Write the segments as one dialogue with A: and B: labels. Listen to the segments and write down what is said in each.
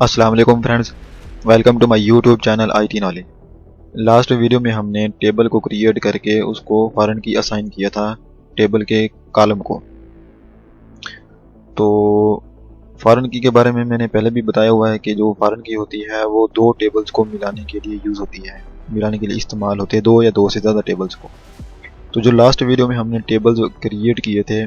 A: अस्सलाम वालेकुम friends, welcome to my YouTube channel IT knowledge. Last video में हमने टेबल को क्रिएट करके उसको फॉरेन की असाइन किया था टेबल के कॉलम को। तो फॉरेन की के बारे में मैंने पहले भी बताया हुआ है कि जो फॉरेन की होती है वो दो टेबल्स को मिलाने के लिए यूज़ होती है, मिलाने के लिए इस्तेमाल होते हैं, दो या दो से ज़्यादा टेबल्स को। तो जो लास्ट वीडियो में हमने टेबल्स क्रिएट किए थे,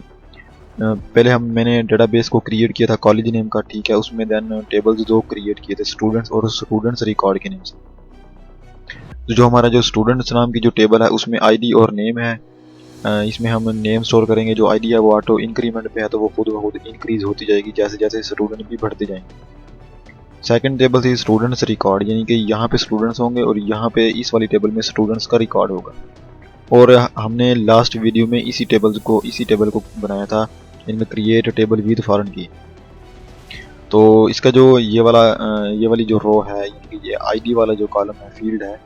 A: पहले मैंने डेटाबेस को क्रिएट किया था कॉलेज नेम का, ठीक है। उसमें देन टेबल्स दो क्रिएट किए थे, स्टूडेंट्स और स्टूडेंट्स रिकॉर्ड के नेम से। तो जो हमारा जो स्टूडेंट्स नाम की जो टेबल है उसमें आईडी और नेम है। इसमें हम नेम स्टोर करेंगे, जो आईडी है वो ऑटो इंक्रीमेंट पे है तो वो खुद ब खुद इंक्रीज होती जाएगी जैसे जैसे स्टूडेंट भी बढ़ते जाएंगे। सेकंड टेबल थी स्टूडेंट्स रिकॉर्ड, यानी कि यहाँ पे स्टूडेंट्स होंगे और यहाँ पे इस वाली टेबल में स्टूडेंट्स का रिकॉर्ड होगा। और हमने लास्ट वीडियो में इसी टेबल को बनाया था, इनमें क्रिएट टेबल विद फॉरेन की। तो इसका जो ये वाली जो रो है, यानी कि ये आईडी वाला जो कॉलम है, फील्ड है,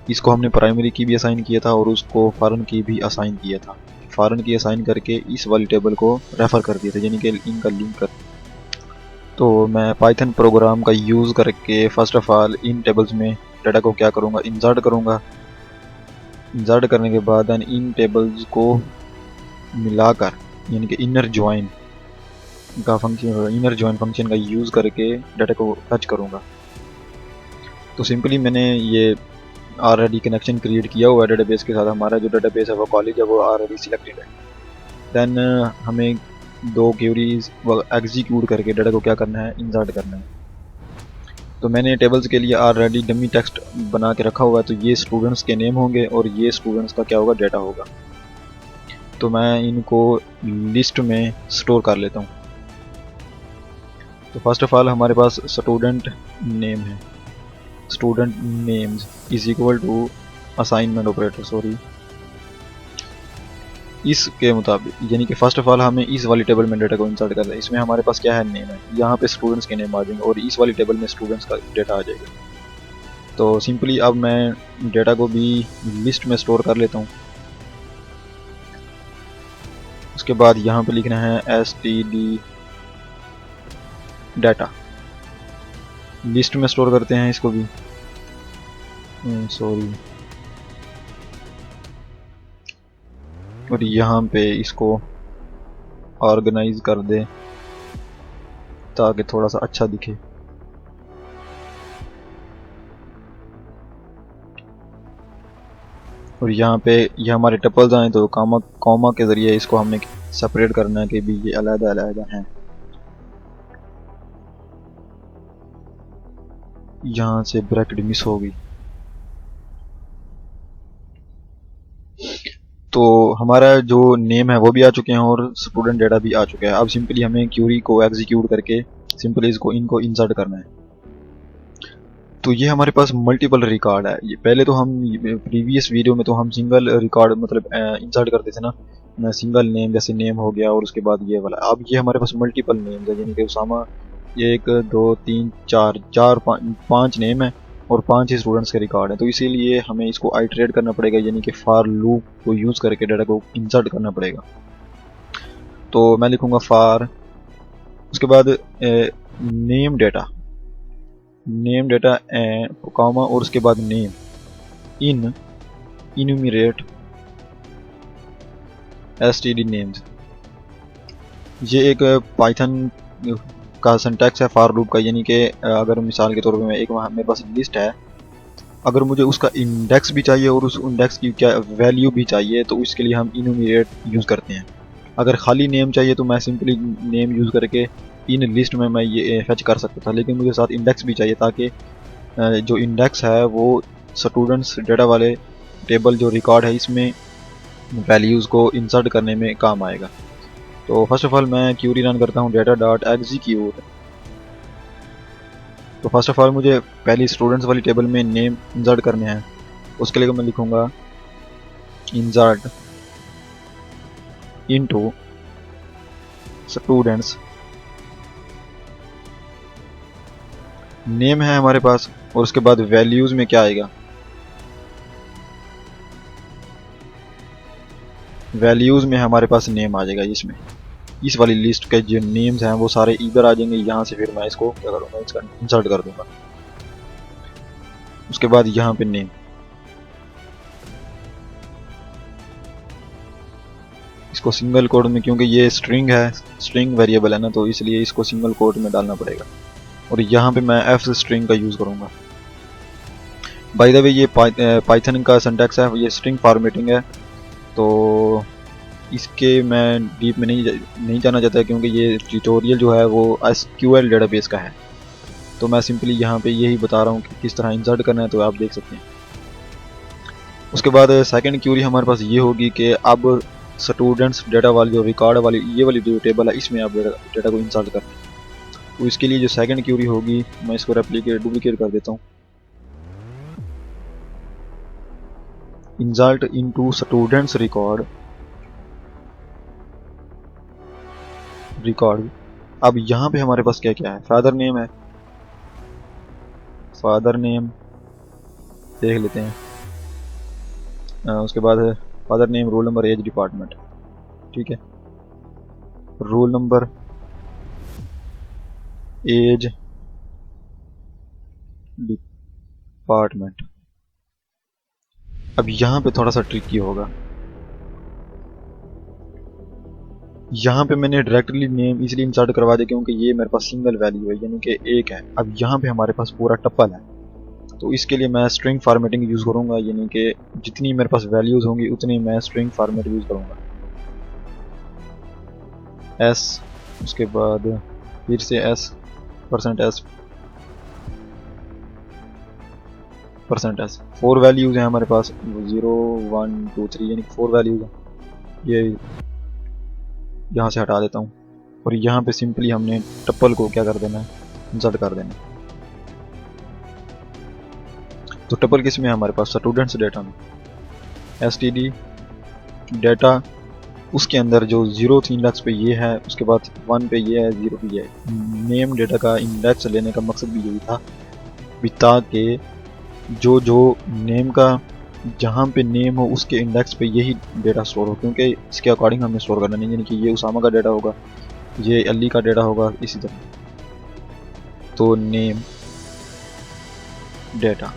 A: इसको हमने प्राइमरी की भी असाइन किया था और उसको फॉरेन की भी असाइन किया था। फॉरेन की असाइन करके इस वाली टेबल को रेफर कर दिया था, यानी कि इनका लिंक कर। तो मैं पाइथन प्रोग्राम का यूज़ करके first of all in tables में डाटा को क्या करूँगा, इंसर्ट करूँगा। इंसर्ट करने के बाद इन टेबल्स को मिलाकर, यानी कि इनर ज्वाइन का फंक्शन, इनर ज्वाइन फंक्शन का यूज़ करके डाटा को टच करूँगा। तो सिंपली मैंने ये ऑलरेडी कनेक्शन क्रिएट किया हुआ है डेटाबेस के साथ। हमारा जो डेटाबेस है वो कॉलेज है, वो ऑलरेडी सिलेक्टेड है। देन हमें दो क्वेरीज एग्जीक्यूट करके डाटा को क्या करना है, इंसर्ट करना है। तो मैंने टेबल्स के लिए ऑलरेडी डमी टेक्स्ट बना के रखा हुआ है। तो ये स्टूडेंट्स के नेम होंगे और ये स्टूडेंट्स का क्या होगा, डाटा होगा। तो मैं इनको लिस्ट में स्टोर कर लेता हूँ। तो फर्स्ट ऑफ ऑल हमारे पास स्टूडेंट नेम है, student names is equal to assignment operator, sorry, इसके मुताबिक, यानी कि फर्स्ट ऑफ ऑल हमें इस वाली टेबल में डाटा को इंसर्ट करना है। इसमें हमारे पास क्या है, नेम है, यहाँ पे स्टूडेंट्स के नेम आ जाएंगे और इस वाली टेबल में स्टूडेंट्स का डाटा आ जाएगा। तो सिंपली अब मैं डाटा को भी लिस्ट में स्टोर कर लेता हूँ। उसके बाद यहाँ पे लिखना है std डाटा, लिस्ट में स्टोर करते हैं इसको भी, सॉरी, और यहाँ पे इसको ऑर्गेनाइज कर दे ताकि थोड़ा सा अच्छा दिखे। और यहाँ पे ये हमारे टपल्स आए तो कॉमा के ज़रिए इसको हमने सेपरेट करना है कि भी ये अलग-अलग हैं। यहाँ से ब्रैकेट मिस होगी। तो हमारा जो नेम है वो भी आ चुके हैं और स्टूडेंट डाटा भी आ चुका है। अब सिंपली हमें क्यूरी को एग्जीक्यूट करके सिंपली इनको इंसर्ट करना है। तो ये हमारे पास मल्टीपल रिकॉर्ड है। ये पहले तो हम प्रीवियस वीडियो में तो हम सिंगल रिकॉर्ड मतलब इंसर्ट करते थे ना, सिंगल नेम, जैसे नेम हो गया और उसके बाद ये वाला। अब ये हमारे पास मल्टीपल नेम है, यानी कि उसामा, ये 1 2 3 4 5 नेम है और 5 ही स्टूडेंट्स के रिकॉर्ड है। तो इसीलिए हमें इसको आइटरेट करना पड़ेगा, यानी कि फॉर लूप को यूज़ करके डाटा को इंसर्ट करना पड़ेगा। तो मैं लिखूँगा फॉर, उसके बाद नेम डाटा कॉमा और उसके बाद name in enumerate std names. ये एक पाइथन का सिंटैक्स है फॉर लूप का, यानी कि अगर मिसाल के तौर पे मेरे पास लिस्ट है, अगर मुझे उसका इंडेक्स भी चाहिए और उस इंडेक्स की क्या वैल्यू भी चाहिए तो उसके लिए हम इन्यूमरेट यूज़ करते हैं। अगर खाली नेम चाहिए तो मैं सिंपली नेम यूज़ करके इन लिस्ट में मैं ये फेच कर सकता था, लेकिन मुझे साथ इंडेक्स भी चाहिए ताकि जो इंडेक्स है वो स्टूडेंट्स डाटा वाले टेबल जो रिकॉर्ड है इसमें वैल्यूज़ को इंसर्ट करने में काम आएगा। तो फर्स्ट ऑफ ऑल मैं क्यूरी रन करता हूँ डाटा डॉट एग्जीक्यूट। तो फर्स्ट ऑफ ऑल मुझे पहली स्टूडेंट्स वाली टेबल में नेम इंसर्ट करने हैं। उसके लिए मैं लिखूँगा इंसर्ट इनटू स्टूडेंट्स, नेम है हमारे पास, और उसके बाद वैल्यूज़ में क्या आएगा, वैल्यूज़ में हमारे पास नेम आ जाएगा इसमें। इस वाली लिस्ट के जो नेम्स हैं वो सारे इधर आ जाएंगे। यहाँ से फिर मैं इसको क्या करूँगा, इसका इंसर्ट कर दूंगा। उसके बाद यहाँ पे नेम, इसको सिंगल कोड में, क्योंकि ये स्ट्रिंग है, स्ट्रिंग वेरिएबल है ना, तो इसलिए इसको सिंगल कोड में डालना पड़ेगा। और यहाँ पे मैं एफ स्ट्रिंग का यूज़ करूँगा। बाय द वे ये पाइथन का सिंटैक्स है, ये स्ट्रिंग फॉर्मेटिंग है, तो इसके मैं डीप में नहीं जाना चाहता, क्योंकि ये ट्यूटोरियल जो है वो एसक्यूएल डेटाबेस का है। तो मैं सिंपली यहाँ पे यही बता रहा हूँ कि किस तरह इंसर्ट करना है, तो आप देख सकते हैं। उसके बाद सेकंड क्यूरी हमारे पास ये होगी कि अब स्टूडेंट्स डेटा वाली जो रिकॉर्ड वाली ये वाली जो टेबल है, इसमें आप डेटा को इंसर्ट करना है। तो इसके लिए जो सेकंड क्यूरी होगी, मैं इसको डुप्लीकेट कर देता हूँ। Insert into students record. अब यहाँ पे हमारे पास क्या क्या है, फादर नेम है, फादर नेम देख लेते हैं। उसके बाद है father name, roll number, age, department. ठीक है, रोल नंबर, एज, डिपार्टमेंट। अब यहाँ पे थोड़ा सा ट्रिकी होगा, यहाँ पे मैंने डायरेक्टली नेम इसलिए इंसर्ट करवा दिया क्योंकि ये मेरे पास सिंगल वैल्यू है, यानी कि एक है। अब यहाँ पे हमारे पास पूरा टप्पल है, तो इसके लिए मैं स्ट्रिंग फॉर्मेटिंग यूज़ करूँगा, यानी कि जितनी मेरे पास वैल्यूज़ होंगी उतनी मैं स्ट्रिंग फॉर्मेट यूज़ करूँगा। एस, उसके बाद फिर से एस, %s, %s। 4 वैल्यूज़ हैं हमारे पास, 0 1 2 3, यानी 4 वैल्यूज़ हैं। ये यहाँ से हटा देता हूँ, और यहाँ पे सिंपली हमने टप्पल को क्या कर देना है, इंसर्ट कर देना है। तो टप्पल किस में है हमारे पास, स्टूडेंट्स डेटा में, std डेटा, उसके अंदर जो 0th इंडेक्स पे ये है, उसके बाद 1 पे ये है, 0 पे ये है। नेम डेटा का इंडेक्स लेने का मकसद भी यही था, ताकि जो नेम का जहाँ पे नेम हो उसके इंडेक्स पे यही डेटा स्टोर हो, क्योंकि इसके अकॉर्डिंग हमें स्टोर करना नहीं, यानी कि ये उसामा का डेटा होगा, ये अली का डेटा होगा, इसी तरह। तो नेम डेटा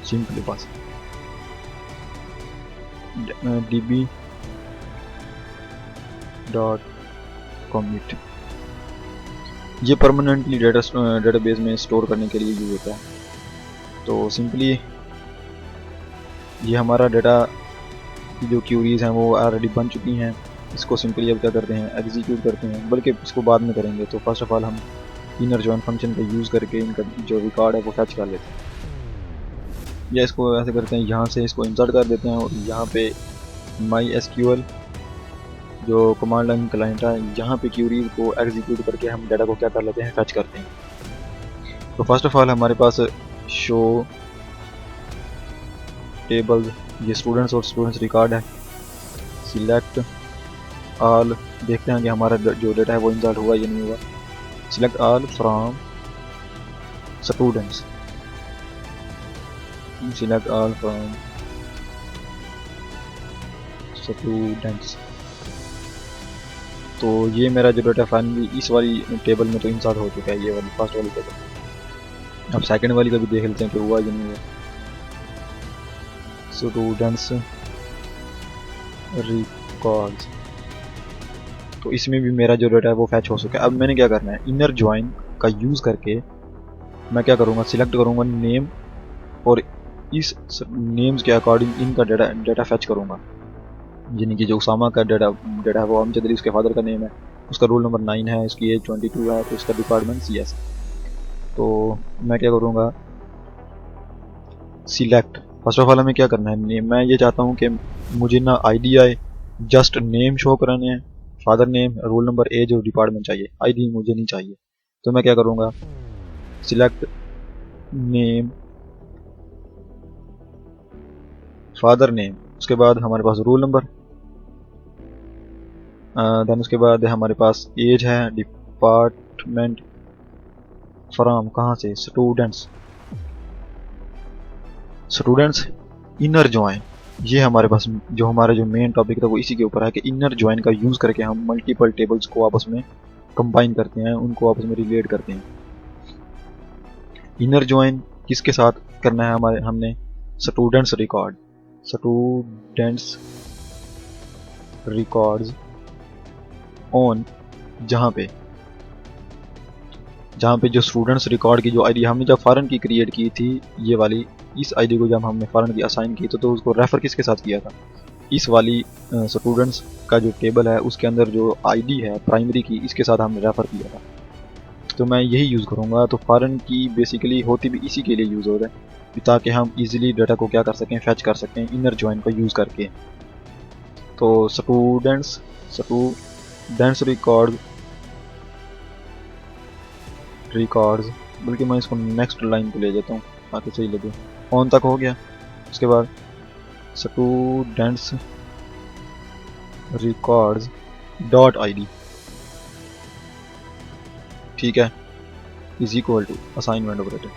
A: सिंपली बस db डॉट कमिट, ये परमानेंटली डेटाबेस में स्टोर करने के लिए यूज होता है। तो सिंपली ये हमारा डेटा की जो क्यूरीज हैं वो ऑलरेडी बन चुकी हैं, इसको सिंपली अब क्या करते हैं, एग्जीक्यूट करते हैं, बल्कि इसको बाद में करेंगे। तो फर्स्ट ऑफ ऑल हम इनर जॉइन फंक्शन का यूज़ करके इनका जो रिकॉर्ड है वो फैच कर लेते हैं, या इसको ऐसे करते हैं, यहाँ से इसको इंसर्ट कर देते हैं, और यहाँ पे MySQL जो कमांड लाइन क्लाइंट है, यहाँ पे क्यूरीज को एग्जीक्यूट करके हम डाटा को क्या कर लेते हैं, फैच करते हैं। तो फर्स्ट ऑफ ऑल हमारे पास शो टेबल्स, ये स्टूडेंट्स और स्टूडेंट्स रिकॉर्ड है। सिलेक्ट ऑल, देखते हैं कि हमारा जो डेटा है वो इंसर्ट हुआ या नहीं हुआ। Select all from students, select all from students. तो ये मेरा जो डेटा फाइनली इस वाली टेबल में तो इंसर्ट हो चुका है, ये वाली फर्स्ट वाली टेबल। अब सेकंड वाली का भी देख लेते हैं कि हुआ या नहीं हुआ। स्टूडेंट्स रिकॉर्ड्स, तो इसमें भी मेरा जो डेटा है वो फैच हो चुका है। अब मैंने क्या करना है, इनर ज्वाइन का यूज़ करके मैं क्या करूँगा, सिलेक्ट करूँगा नेम, और इस नेम्स के अकॉर्डिंग इनका डेटा फैच करूँगा, यानी कि जो उसामा का डेटा है वो अमजद अली, उसके फादर का नेम है, उसका रोल नंबर 9 है, उसकी एज 22 है, तो उसका डिपार्टमेंट CS। तो मैं क्या करूँगा, सिलेक्ट, फर्स्ट ऑफ ऑल हमें क्या करना है, नेम। मैं ये चाहता हूँ कि मुझे ना ID आए, जस्ट नेम शो कराने हैं, father name, roll number, age और डिपार्टमेंट चाहिए, ID मुझे नहीं चाहिए। तो मैं क्या करूँगा, सिलेक्ट नेम, फादर नेम, उसके बाद हमारे पास रोल नंबर, देन उसके बाद हमारे पास एज है, डिपार्टमेंट, फ्रॉम कहाँ से, स्टूडेंट्स, इनर ज्वाइन, ये हमारे पास जो हमारा जो मेन टॉपिक था वो इसी के ऊपर है कि इनर ज्वाइन का यूज़ करके हम मल्टीपल टेबल्स को आपस में कंबाइन करते हैं, उनको आपस में रिलेट करते हैं। इनर ज्वाइन किसके साथ करना है हमने स्टूडेंट्स रिकॉर्ड्स ऑन, जहाँ पे जो स्टूडेंट्स रिकॉर्ड की जो आईडी हमने जब फॉरेन की क्रिएट की थी, ये वाली, इस आईडी को जब हमने फॉरेन की असाइन की तो उसको रेफर किसके साथ किया था, इस वाली स्टूडेंट्स का जो टेबल है उसके अंदर जो आईडी है प्राइमरी की, इसके साथ हमने रेफर किया था। तो मैं यही यूज़ करूँगा। तो फॉरेन की बेसिकली होती भी इसी के लिए यूज़ हो रहा है, ताकि हम इजीली डाटा को क्या कर सकें, फैच कर सकें इनर ज्वाइन को यूज़ करके। तो स्टूडेंट्स रिकॉर्ड्स, बल्कि मैं इसको नेक्स्ट लाइन पे ले जाता हूँ ताकि सही लगे। ऑन तक हो गया। उसके बाद स्टूडेंट्स रिकॉर्ड्स डॉट आईडी, ठीक है, is equal to assignment operator.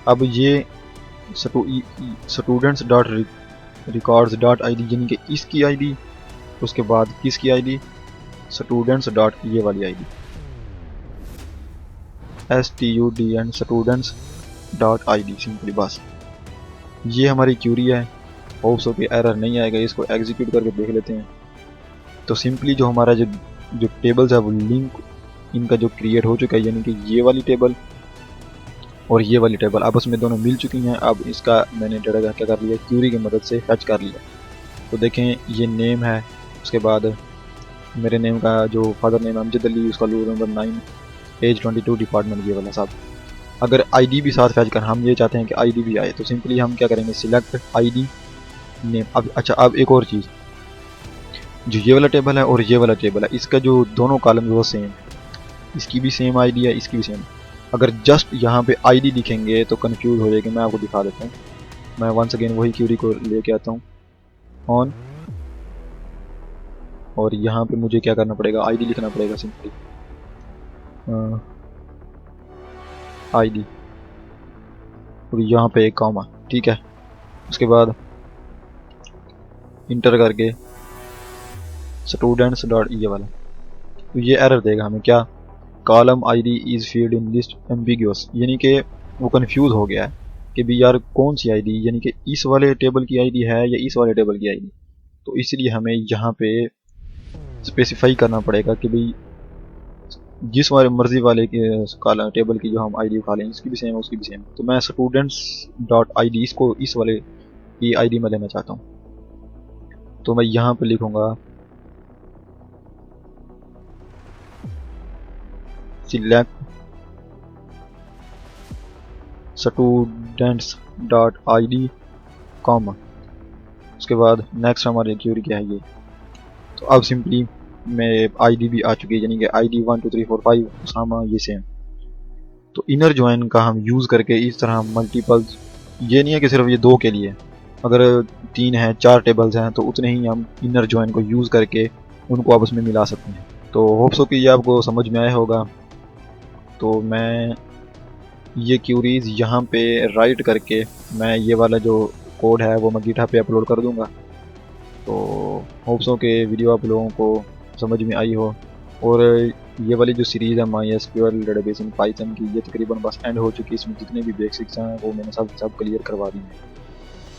A: अब ये students dot records dot ID यानी कि इसकी आईडी, उसके बाद किसकी आईडी, स्टूडेंट्स डॉट ये वाली ID STUDENT students dot ID, simply बस। ये हमारी क्यूरी है। होप्स हो कि एरर नहीं आएगा। इसको एग्जीक्यूट करके देख लेते हैं। तो सिंपली जो हमारा जो टेबल्स है वो लिंक इनका जो क्रिएट हो चुका है, यानी कि ये वाली टेबल और ये वाली टेबल आपस में दोनों मिल चुकी हैं। अब इसका मैंने डाटा क्या कर लिया, क्यूरी की मदद से फैच कर लिया। तो देखें ये नेम है, उसके बाद मेरे नेम का जो फादर नेम है अमजद अली, उसका रोल नंबर 9, एज 22, डिपार्टमेंट ये वाला सब। अगर आईडी भी साथ फैच कर, हम ये चाहते हैं कि आईडी भी आए, तो सिंपली हम क्या करेंगे, सिलेक्ट आईडी नेम। अब एक और चीज़, जो ये वाला टेबल है और ये वाला टेबल है, इसका जो दोनों कॉलम वो सेम है, इसकी भी सेम आईडी है, इसकी भी सेम। अगर जस्ट यहाँ पे आईडी दिखेंगे तो कंफ्यूज हो जाएगी। मैं आपको दिखा देता हूँ। मैं वंस अगेन वही क्यूरी को लेके आता हूँ ऑन, और यहाँ पे मुझे क्या करना पड़ेगा, आईडी लिखना पड़ेगा, सिंपली आईडी और यहाँ पे एक कॉमा, ठीक है। उसके बाद इंटर करके स्टूडेंट्स डॉट ये वाला, तो ये एरर देगा हमें क्या, column ID is field in list ambiguous, यानी कि वो कंफ्यूज हो गया है कि भी यार कौन सी आईडी, यानी कि इस वाले टेबल की आईडी है या इस वाले टेबल की आईडी। तो इसलिए हमें यहाँ पे स्पेसिफाई करना पड़ेगा कि भाई जिस वाले मर्जी वाले के टेबल की जो हम आईडी उठा लें, इसकी भी सेम है, उसकी भी सेम। तो मैं स्टूडेंट्स डॉट आईडी इसको इस वाले की आईडी में लेना चाहता हूँ। तो मैं यहाँ पे लिखूंगा select students dot ID comma, उसके बाद नेक्स्ट हमारी क्यूरी क्या है ये। तो अब सिंपली में आईडी भी आ चुकी है, यानी कि आईडी 1 2 3 4 5 उसामा ये सेम। तो इनर ज्वाइन का हम यूज़ करके इस तरह मल्टीपल्स, ये नहीं है कि सिर्फ ये 2 के लिए, अगर 3 हैं 4 टेबल्स हैं तो उतने ही हम इनर ज्वाइन को यूज़ करके उनको आपस में मिला सकते हैं। तो होप्स हो कि ये आपको समझ में आया होगा। तो मैं ये क्यूरीज यहाँ पे राइट करके मैं ये वाला जो कोड है वो मैं गिटहब पे अपलोड कर दूँगा। तो होप्स हो कि वीडियो आप लोगों को समझ में आई हो। और ये वाली जो सीरीज़ है MySQL डेटाबेस इन पाइथन की, ये तकरीबन बस एंड हो चुकी है। इसमें जितने भी बेसिक्स हैं वो मैंने सब क्लियर करवा दी हैं।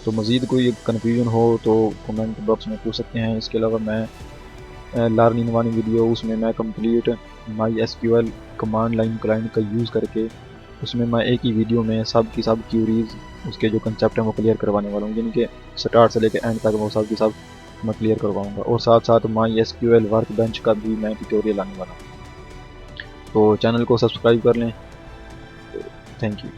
A: तो मज़ीद कोई कन्फ्यूजन हो तो कमेंट बॉक्स में पूछ सकते हैं। इसके अलावा मैं लर्निंग वाली वीडियो, उसमें मैं complete MySQL command line client का यूज़ करके उसमें मैं एक ही वीडियो में सब की सब क्यूरीज उसके जो कंसेप्ट हैं वो क्लियर करवाने वाला हूँ, यानी कि स्टार्ट से लेकर एंड तक वो सब की सब मैं क्लियर करवाऊँगा। और साथ साथ MySQL वर्कबेंच का भी मैं ट्यूटोरियल आने वाला हूँ। तो चैनल को सब्सक्राइब कर लें। Thank you.